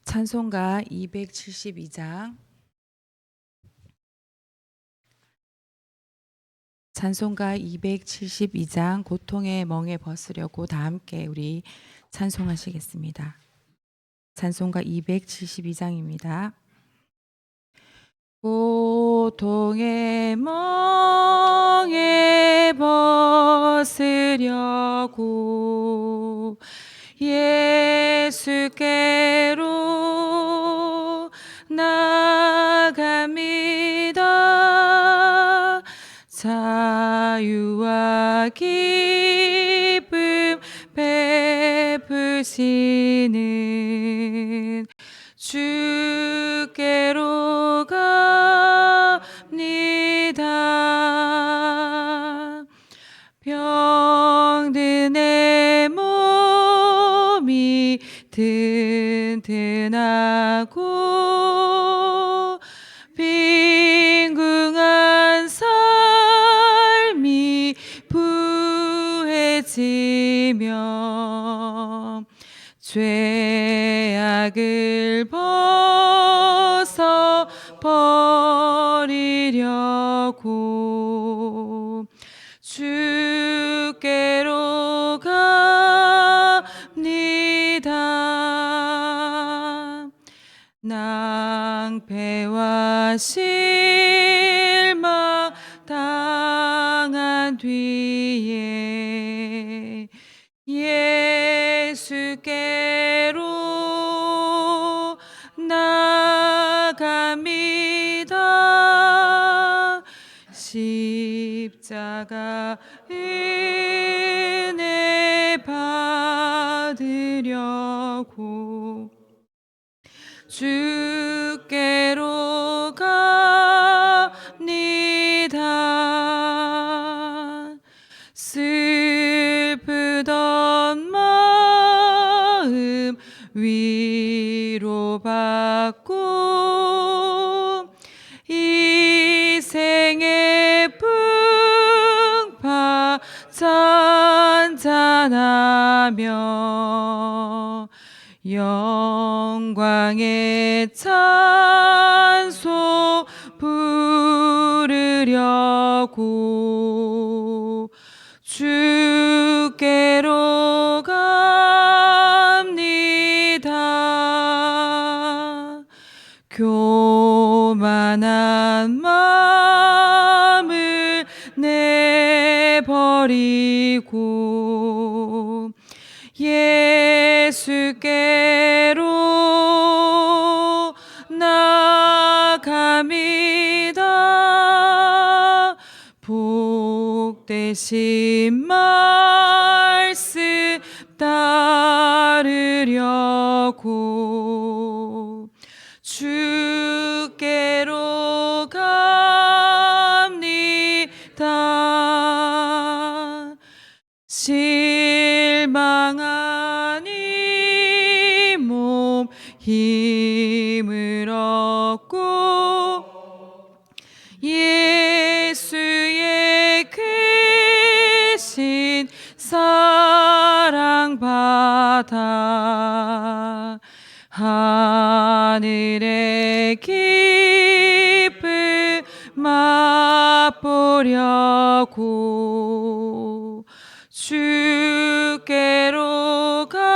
찬송가 272장 찬송가 272장 고통의 멍에 벗으려고 다 함께 우리 찬송하시겠습니다. 찬송가 272장입니다. 고통의 멍에 벗으려고 예수께로 나갑니다. 자유와 기쁨 베푸시는 주께로 갑니다. 병든 내 몸이 튼튼하고 빈궁한 삶이 부해지며 죄악을 벗어버리려고 주께로 갑니다. 낭패와 실망 당한 뒤에 예수께로 나갑니다. 십자가 은혜 받으려고 주께로 갑니다. 슬프던 마음 위로받고 이 생의 풍파 잔잔하며 영광의 찬송 부르려고 주께로 갑니다. 교만한 마음을 내버리고 예수께로 나갑니다. 복되신 말씀 따르려고 주께로 갑니다. 실망한 이 몸 힘을 얻고 예수의 크신 사랑 받아 하늘의 기쁨 맛보려고 주께로 갑니다.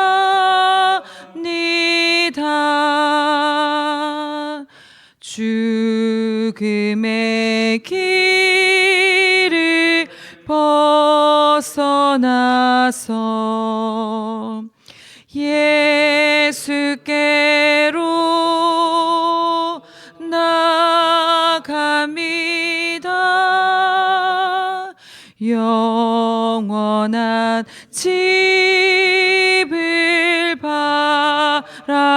죽음의 길을 벗어나서 예수께로 나갑니다. 영원한 집을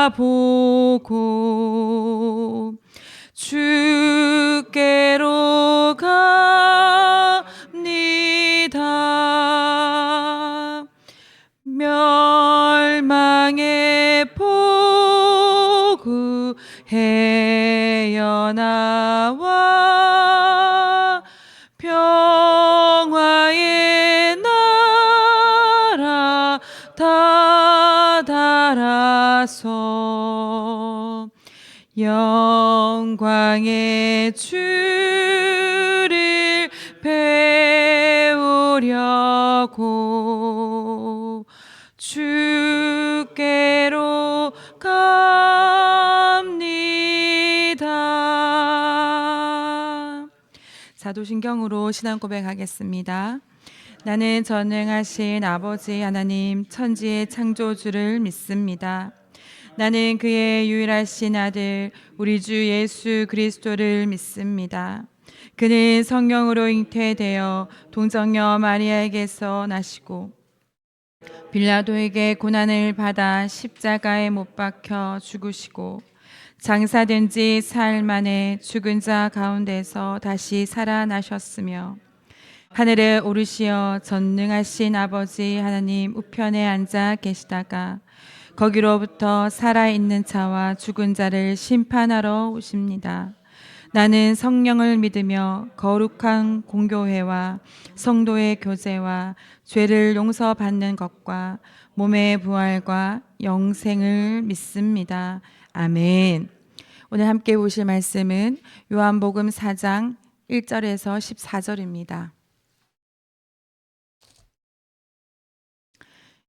바라보고 주께로 갑니다. 멸망의 포구 헤어나와 평화의 나라 다다라서 영광의 주를 배우려고 주께로 갑니다. 사도신경으로 신앙 고백하겠습니다. 나는 전능하신 아버지 하나님 천지의 창조주를 믿습니다. 나는 그의 유일하신 아들 우리 주 예수 그리스도를 믿습니다. 그는 성령으로 잉태되어 동정녀 마리아에게서 나시고 빌라도에게 고난을 받아 십자가에 못 박혀 죽으시고 장사된 지 사흘 만에 죽은 자 가운데서 다시 살아나셨으며 하늘에 오르시어 전능하신 아버지 하나님 우편에 앉아 계시다가 거기로부터 살아있는 자와 죽은 자를 심판하러 오십니다. 나는 성령을 믿으며 거룩한 공교회와 성도의 교제와 죄를 용서받는 것과 몸의 부활과 영생을 믿습니다. 아멘. 오늘 함께 보실 말씀은 요한복음 4장 1절에서 14절입니다.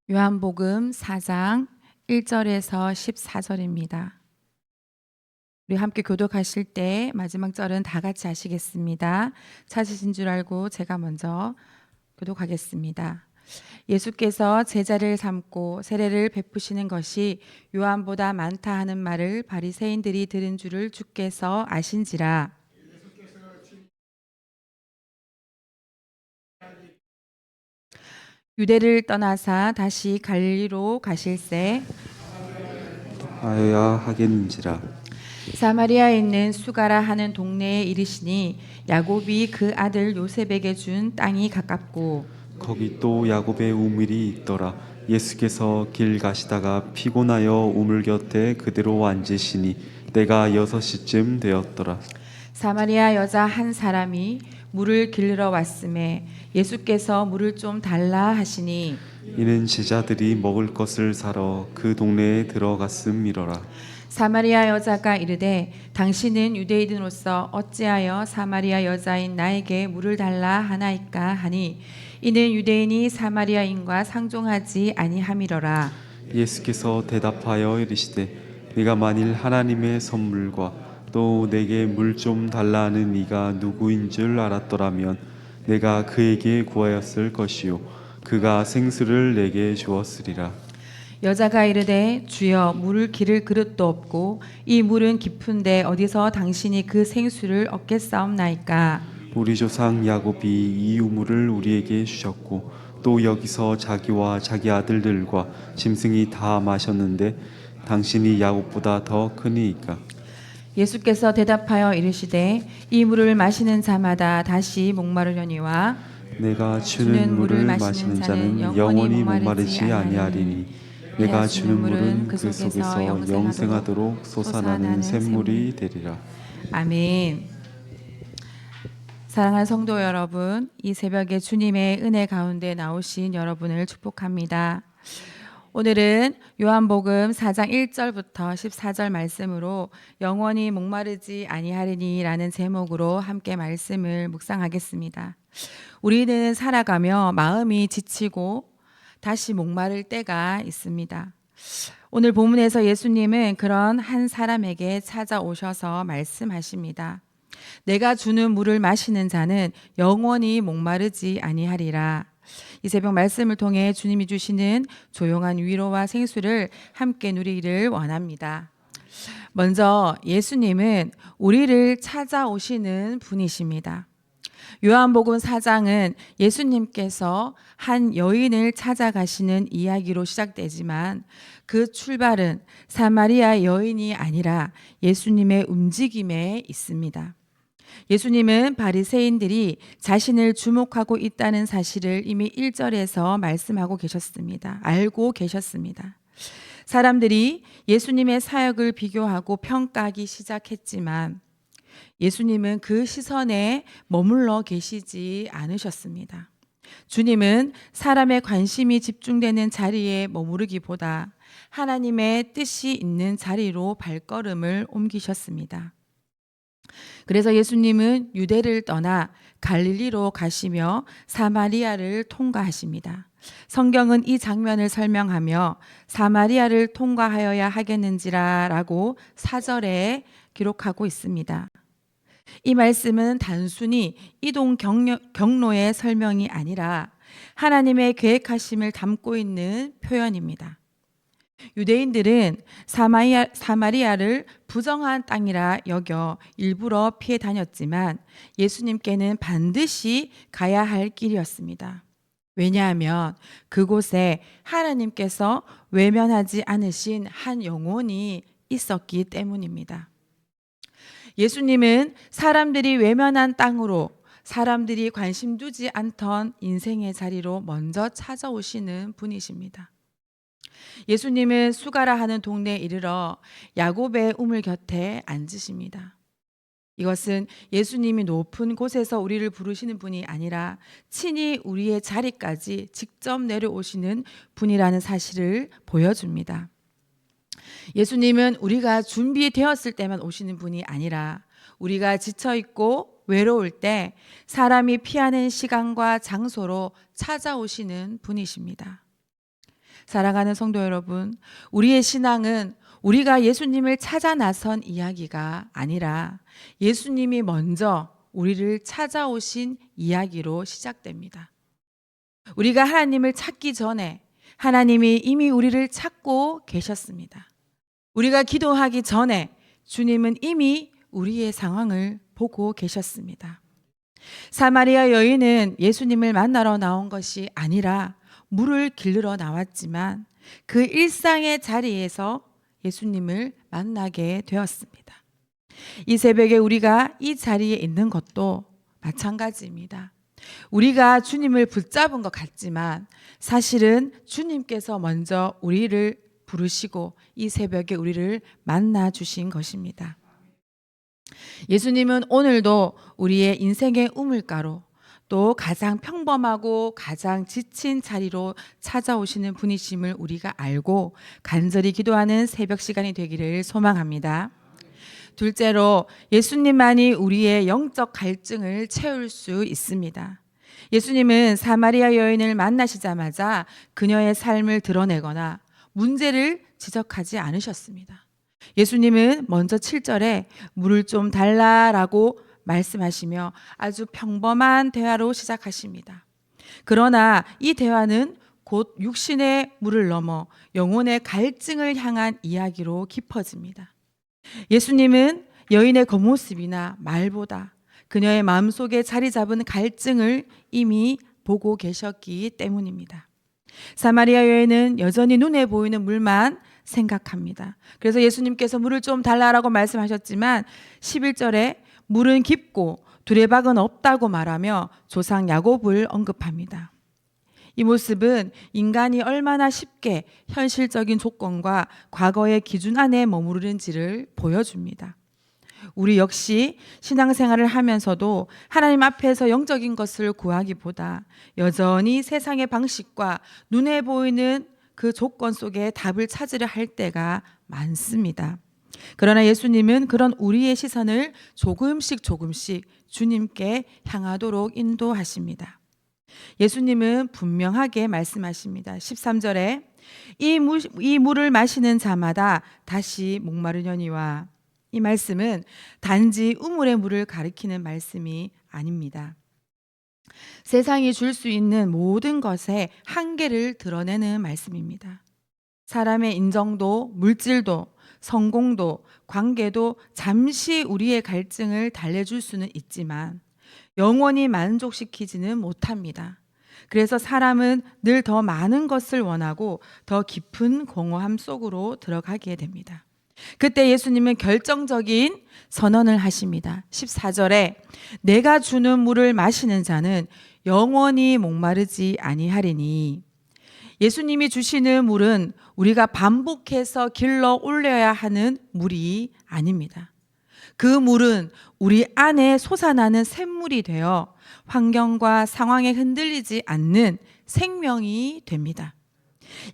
요한복음 4장 1절에서 14절입니다. 우리 함께 교독하실 때 마지막 절은 다 같이 하시겠습니다. 찾으신 줄 알고 제가 먼저 교독하겠습니다. 예수께서 제자를 삼고 세례를 베푸시는 것이 요한보다 많다 하는 말을 바리새인들이 들은 줄을 주께서 아신지라. 유대를 떠나사 다시 갈릴리로 가실새 하여야 하겠는지라. 사마리아에 있는 수가라 하는 동네에 이르시니 야곱이 그 아들 요셉에게 준 땅이 가깝고 거기 또 야곱의 우물이 있더라. 예수께서 길 가시다가 피곤하여 우물 곁에 그대로 앉으시니 때가 6시쯤 되었더라. 사마리아 여자 한 사람이 물을 길러 왔음에 예수께서 물을 좀 달라 하시니 이는 제자들이 먹을 것을 사러 그 동네에 들어갔음이러라. 사마리아 여자가 이르되 당신은 유대인으로서 어찌하여 사마리아 여자인 나에게 물을 달라 하나이까 하니 이는 유대인이 사마리아인과 상종하지 아니함이러라. 예수께서 대답하여 이르시되 네가 만일 하나님의 선물과 또 내게 물 좀 달라 하는 이가 누구인 줄 알았더라면 내가 그에게 구하였을 것이요 그가 생수를 내게 주었으리라. 여자가 이르되 주여 물을 기를 그릇도 없고 이 물은 깊은데 어디서 당신이 그 생수를 얻겠사옵나이까. 우리 조상 야곱이 이 우물을 우리에게 주셨고 또 여기서 자기와 자기 아들들과 짐승이 다 마셨는데 당신이 야곱보다 더 크니이까. 예수께서 대답하여 이르시되 이 물을 마시는 자마다 다시 목마르려니와 내가 주는 물을 마시는 자는 영원히 목마르지 아니하리니 내가 주는 물은 그 속에서 영생하도록 솟아나는 샘물이 되리라. 아멘. 사랑하는 성도 여러분, 이 새벽에 주님의 은혜 가운데 나오신 여러분을 축복합니다. 오늘은 요한복음 4장 1절부터 14절 말씀으로 영원히 목마르지 아니하리니라는 제목으로 함께 말씀을 묵상하겠습니다. 우리는 살아가며 마음이 지치고 다시 목마를 때가 있습니다. 오늘 본문에서 예수님은 그런 한 사람에게 찾아오셔서 말씀하십니다. 내가 주는 물을 마시는 자는 영원히 목마르지 아니하리라. 이 새벽 말씀을 통해 주님이 주시는 조용한 위로와 생수를 함께 누리기를 원합니다. 먼저 예수님은 우리를 찾아오시는 분이십니다. 요한복음 4장은 예수님께서 한 여인을 찾아가시는 이야기로 시작되지만 그 출발은 사마리아 여인이 아니라 예수님의 움직임에 있습니다. 예수님은 바리새인들이 자신을 주목하고 있다는 사실을 이미 1절에서 말씀하고 계셨습니다. 알고 계셨습니다. 사람들이 예수님의 사역을 비교하고 평가하기 시작했지만 예수님은 그 시선에 머물러 계시지 않으셨습니다. 주님은 사람의 관심이 집중되는 자리에 머무르기보다 하나님의 뜻이 있는 자리로 발걸음을 옮기셨습니다. 그래서 예수님은 유대를 떠나 갈릴리로 가시며 사마리아를 통과하십니다. 성경은 이 장면을 설명하며 사마리아를 통과하여야 하겠는지라라고 4절에 기록하고 있습니다. 이 말씀은 단순히 이동 경로의 설명이 아니라 하나님의 계획하심을 담고 있는 표현입니다. 유대인들은 사마리아를 부정한 땅이라 여겨 일부러 피해 다녔지만 예수님께는 반드시 가야 할 길이었습니다. 왜냐하면 그곳에 하나님께서 외면하지 않으신 한 영혼이 있었기 때문입니다. 예수님은 사람들이 외면한 땅으로, 사람들이 관심 두지 않던 인생의 자리로 먼저 찾아오시는 분이십니다. 예수님은 수가라 하는 동네에 이르러 야곱의 우물 곁에 앉으십니다. 이것은 예수님이 높은 곳에서 우리를 부르시는 분이 아니라 친히 우리의 자리까지 직접 내려오시는 분이라는 사실을 보여줍니다. 예수님은 우리가 준비되었을 때만 오시는 분이 아니라 우리가 지쳐있고 외로울 때 사람이 피하는 시간과 장소로 찾아오시는 분이십니다. 사랑하는 성도 여러분, 우리의 신앙은 우리가 예수님을 찾아 나선 이야기가 아니라 예수님이 먼저 우리를 찾아오신 이야기로 시작됩니다. 우리가 하나님을 찾기 전에 하나님이 이미 우리를 찾고 계셨습니다. 우리가 기도하기 전에 주님은 이미 우리의 상황을 보고 계셨습니다. 사마리아 여인은 예수님을 만나러 나온 것이 아니라 물을 길르러 나왔지만 그 일상의 자리에서 예수님을 만나게 되었습니다. 이 새벽에 우리가 이 자리에 있는 것도 마찬가지입니다. 우리가 주님을 붙잡은 것 같지만 사실은 주님께서 먼저 우리를 부르시고 이 새벽에 우리를 만나 주신 것입니다. 예수님은 오늘도 우리의 인생의 우물가로 또 가장 평범하고 가장 지친 자리로 찾아오시는 분이심을 우리가 알고 간절히 기도하는 새벽 시간이 되기를 소망합니다. 둘째로 예수님만이 우리의 영적 갈증을 채울 수 있습니다. 예수님은 사마리아 여인을 만나시자마자 그녀의 삶을 드러내거나 문제를 지적하지 않으셨습니다. 예수님은 먼저 7절에 물을 좀 달라라고 말씀하시며 아주 평범한 대화로 시작하십니다. 그러나 이 대화는 곧 육신의 물을 넘어 영혼의 갈증을 향한 이야기로 깊어집니다. 예수님은 여인의 겉모습이나 말보다 그녀의 마음속에 자리 잡은 갈증을 이미 보고 계셨기 때문입니다. 사마리아 여인은 여전히 눈에 보이는 물만 생각합니다. 그래서 예수님께서 물을 좀 달라라고 말씀하셨지만 11절에 물은 깊고 두레박은 없다고 말하며 조상 야곱을 언급합니다. 이 모습은 인간이 얼마나 쉽게 현실적인 조건과 과거의 기준 안에 머무르는지를 보여줍니다. 우리 역시 신앙생활을 하면서도 하나님 앞에서 영적인 것을 구하기보다 여전히 세상의 방식과 눈에 보이는 그 조건 속에 답을 찾으려 할 때가 많습니다. 그러나 예수님은 그런 우리의 시선을 조금씩 주님께 향하도록 인도하십니다. 예수님은 분명하게 말씀하십니다. 13절에 이 물을 마시는 자마다 다시 목마르려니와, 이 말씀은 단지 우물의 물을 가리키는 말씀이 아닙니다. 세상이 줄 수 있는 모든 것의 한계를 드러내는 말씀입니다. 사람의 인정도, 물질도, 성공도, 관계도 잠시 우리의 갈증을 달래줄 수는 있지만 영원히 만족시키지는 못합니다. 그래서 사람은 늘 더 많은 것을 원하고 더 깊은 공허함 속으로 들어가게 됩니다. 그때 예수님은 결정적인 선언을 하십니다. 14절에 내가 주는 물을 마시는 자는 영원히 목마르지 아니하리니, 예수님이 주시는 물은 우리가 반복해서 길러 올려야 하는 물이 아닙니다. 그 물은 우리 안에 솟아나는 샘물이 되어 환경과 상황에 흔들리지 않는 생명이 됩니다.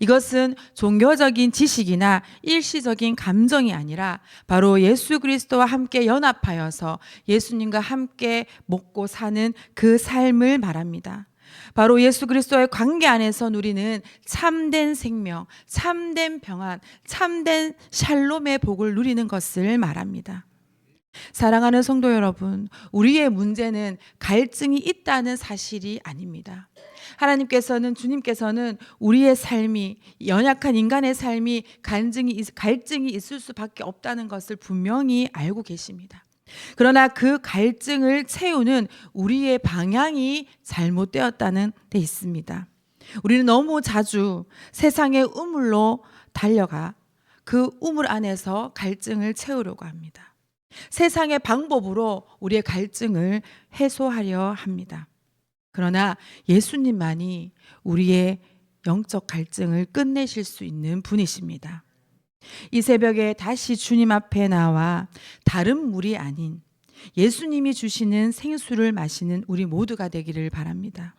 이것은 종교적인 지식이나 일시적인 감정이 아니라 바로 예수 그리스도와 함께 연합하여서 예수님과 함께 먹고 사는 그 삶을 말합니다. 바로 예수 그리스도의 관계 안에서 누리는 참된 생명, 참된 평안, 참된 샬롬의 복을 누리는 것을 말합니다. 사랑하는 성도 여러분, 우리의 문제는 갈증이 있다는 사실이 아닙니다. 하나님께서는, 주님께서는 우리의 삶이, 연약한 인간의 삶이 갈증이 있을 수밖에 없다는 것을 분명히 알고 계십니다. 그러나 그 갈증을 채우는 우리의 방향이 잘못되었다는 데 있습니다. 우리는 너무 자주 세상의 우물로 달려가 그 우물 안에서 갈증을 채우려고 합니다. 세상의 방법으로 우리의 갈증을 해소하려 합니다. 그러나 예수님만이 우리의 영적 갈증을 끝내실 수 있는 분이십니다. 이 새벽에 다시 주님 앞에 나와 다른 물이 아닌 예수님이 주시는 생수를 마시는 우리 모두가 되기를 바랍니다.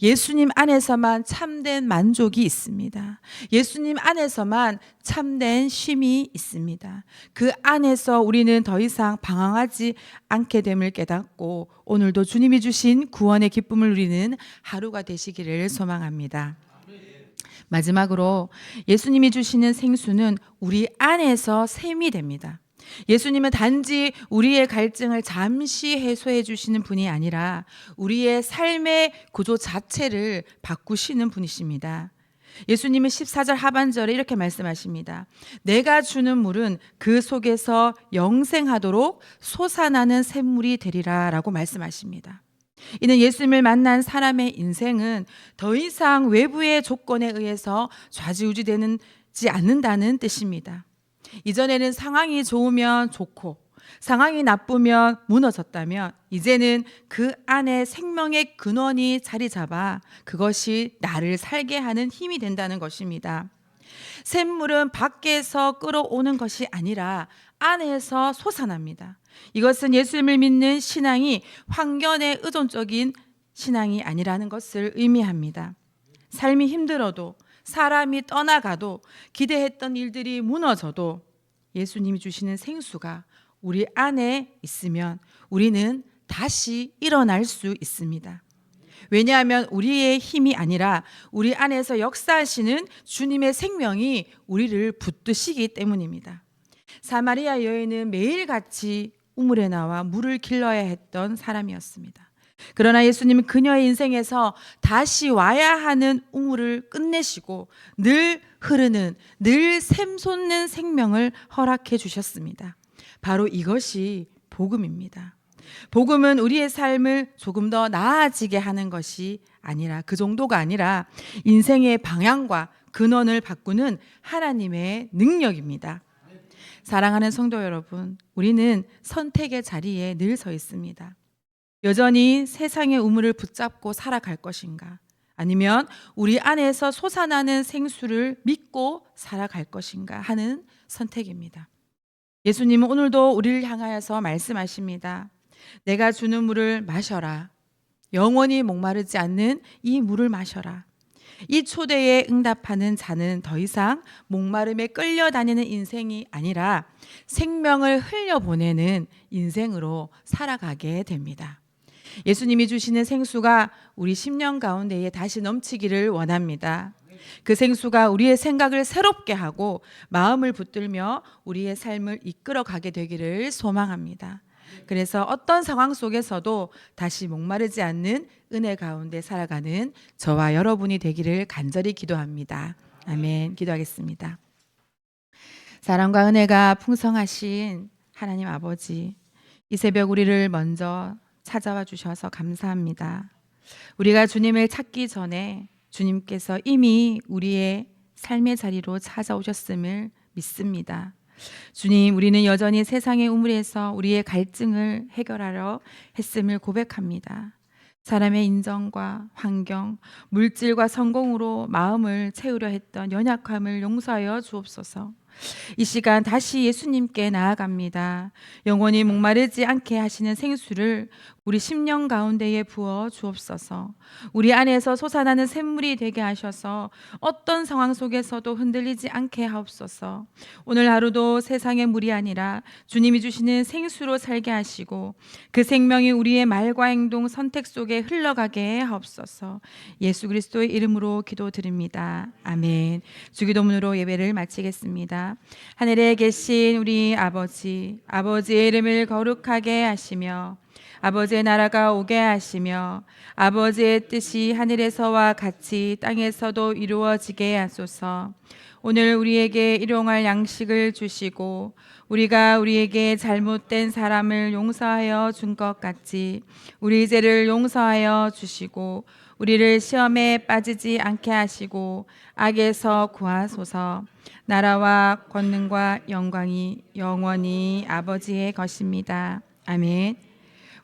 예수님 안에서만 참된 만족이 있습니다. 예수님 안에서만 참된 쉼이 있습니다. 그 안에서 우리는 더 이상 방황하지 않게 됨을 깨닫고 오늘도 주님이 주신 구원의 기쁨을 누리는 하루가 되시기를 소망합니다. 마지막으로 예수님이 주시는 생수는 우리 안에서 샘이 됩니다. 예수님은 단지 우리의 갈증을 잠시 해소해 주시는 분이 아니라 우리의 삶의 구조 자체를 바꾸시는 분이십니다. 예수님은 14절 하반절에 이렇게 말씀하십니다. 내가 주는 물은 그 속에서 영생하도록 솟아나는 샘물이 되리라 라고 말씀하십니다. 이는 예수님을 만난 사람의 인생은 더 이상 외부의 조건에 의해서 좌지우지되지 않는다는 뜻입니다. 이전에는 상황이 좋으면 좋고 상황이 나쁘면 무너졌다면 이제는 그 안에 생명의 근원이 자리 잡아 그것이 나를 살게 하는 힘이 된다는 것입니다. 샘물은 밖에서 끌어오는 것이 아니라 안에서 솟아납니다. 이것은 예수님을 믿는 신앙이 환경에 의존적인 신앙이 아니라는 것을 의미합니다. 삶이 힘들어도 사람이 떠나가도 기대했던 일들이 무너져도 예수님이 주시는 생수가 우리 안에 있으면 우리는 다시 일어날 수 있습니다. 왜냐하면 우리의 힘이 아니라 우리 안에서 역사하시는 주님의 생명이 우리를 붙드시기 때문입니다. 사마리아 여인은 매일같이 우물에 나와 물을 길러야 했던 사람이었습니다. 그러나 예수님은 그녀의 인생에서 다시 와야 하는 우물을 끝내시고 늘 흐르는, 늘 샘솟는 생명을 허락해 주셨습니다. 바로 이것이 복음입니다. 복음은 우리의 삶을 조금 더 나아지게 하는 것이 아니라 그 정도가 아니라 인생의 방향과 근원을 바꾸는 하나님의 능력입니다. 사랑하는 성도 여러분, 우리는 선택의 자리에 늘 서 있습니다. 여전히 세상의 우물을 붙잡고 살아갈 것인가? 아니면 우리 안에서 솟아나는 생수를 믿고 살아갈 것인가 하는 선택입니다. 예수님은 오늘도 우리를 향하여서 말씀하십니다. 내가 주는 물을 마셔라. 영원히 목마르지 않는 이 물을 마셔라. 이 초대에 응답하는 자는 더 이상 목마름에 끌려다니는 인생이 아니라 생명을 흘려보내는 인생으로 살아가게 됩니다. 예수님이 주시는 생수가 우리 10년 가운데에 다시 넘치기를 원합니다. 그 생수가 우리의 생각을 새롭게 하고 마음을 붙들며 우리의 삶을 이끌어가게 되기를 소망합니다. 그래서 어떤 상황 속에서도 다시 목마르지 않는 은혜 가운데 살아가는 저와 여러분이 되기를 간절히 기도합니다. 아멘. 기도하겠습니다. 사랑과 은혜가 풍성하신 하나님 아버지, 이 새벽 우리를 먼저 찾아와 주셔서 감사합니다. 우리가 주님을 찾기 전에 주님께서 이미 우리의 삶의 자리로 찾아오셨음을 믿습니다. 주님, 우리는 여전히 세상의 우물에서 우리의 갈증을 해결하려 했음을 고백합니다. 사람의 인정과 환경, 물질과 성공으로 마음을 채우려 했던 연약함을 용서하여 주옵소서. 이 시간 다시 예수님께 나아갑니다. 영원히 목마르지 않게 하시는 생수를 우리 심령 가운데에 부어 주옵소서. 우리 안에서 솟아나는 샘물이 되게 하셔서 어떤 상황 속에서도 흔들리지 않게 하옵소서. 오늘 하루도 세상의 물이 아니라 주님이 주시는 생수로 살게 하시고 그 생명이 우리의 말과 행동, 선택 속에 흘러가게 하옵소서. 예수 그리스도의 이름으로 기도드립니다. 아멘. 주기도문으로 예배를 마치겠습니다. 하늘에 계신 우리 아버지, 아버지의 이름을 거룩하게 하시며 아버지의 나라가 오게 하시며 아버지의 뜻이 하늘에서와 같이 땅에서도 이루어지게 하소서. 오늘 우리에게 일용할 양식을 주시고 우리가 우리에게 잘못된 사람을 용서하여 준 것 같이 우리 죄를 용서하여 주시고 우리를 시험에 빠지지 않게 하시고 악에서 구하소서. 나라와 권능과 영광이 영원히 아버지의 것입니다. 아멘.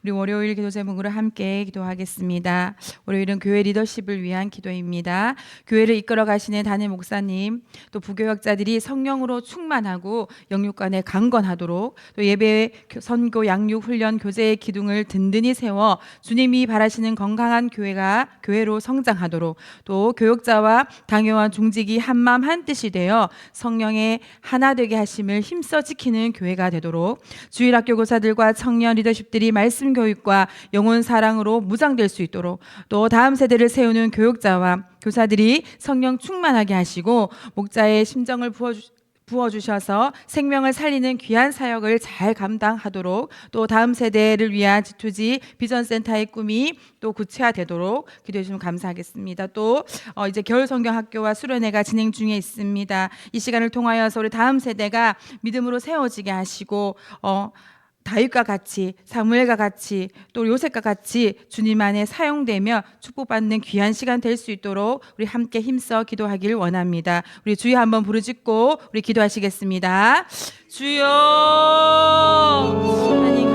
우리 월요일 기도 제목으로 함께 기도하겠습니다. 월요일은 교회 리더십을 위한 기도입니다. 교회를 이끌어 가시는 담임 목사님, 또 부교역자들이 성령으로 충만하고 영육간에 강건하도록, 또 예배, 선교, 양육, 훈련, 교제의 기둥을 든든히 세워 주님이 바라시는 건강한 교회로 성장하도록, 또 교역자와 당회와 중직이 한마음 한뜻이 되어 성령의 하나 되게 하심을 힘써 지키는 교회가 되도록, 주일학교 교사들과 청년 리더십들이 말씀 교육과 영혼 사랑으로 무장될 수 있도록, 또 다음 세대를 세우는 교육자와 교사들이 성령 충만하게 하시고 목자의 심정을 부어주셔서 생명을 살리는 귀한 사역을 잘 감당하도록, 또 다음 세대를 위한 G2G 비전센터의 꿈이 또 구체화되도록 기도해 주시면 감사하겠습니다. 또 이제 겨울 성경학교와 수련회가 진행 중에 있습니다. 이 시간을 통하여서 우리 다음 세대가 믿음으로 세워지게 하시고 다윗과 같이, 사무엘과 같이, 또 요셉과 같이 주님 안에 사용되며 축복받는 귀한 시간 될 수 있도록 우리 함께 힘써 기도하길 원합니다. 우리 주여 한번 부르짖고 우리 기도하시겠습니다. 주여 하나님